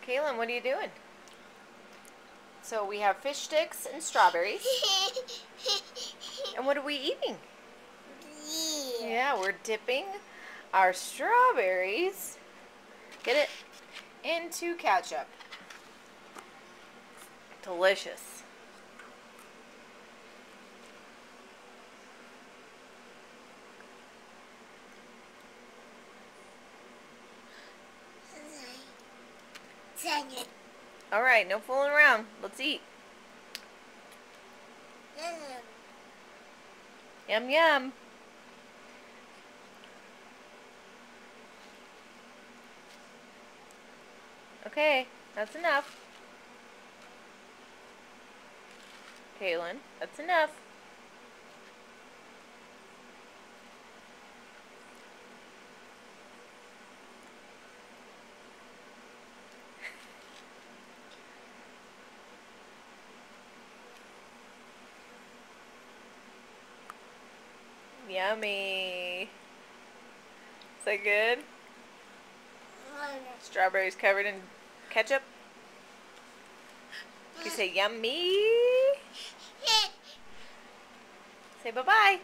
Kaylin, what are you doing? So we have fish sticks and strawberries. And what are we eating? Yeah, we're dipping our strawberries, get it, into ketchup. Delicious. All right, no fooling around. Let's eat. Yum, yum. Okay, that's enough. Kaylin, that's enough. Yummy. Is that good? Strawberries covered in ketchup. You say yummy. Say bye-bye.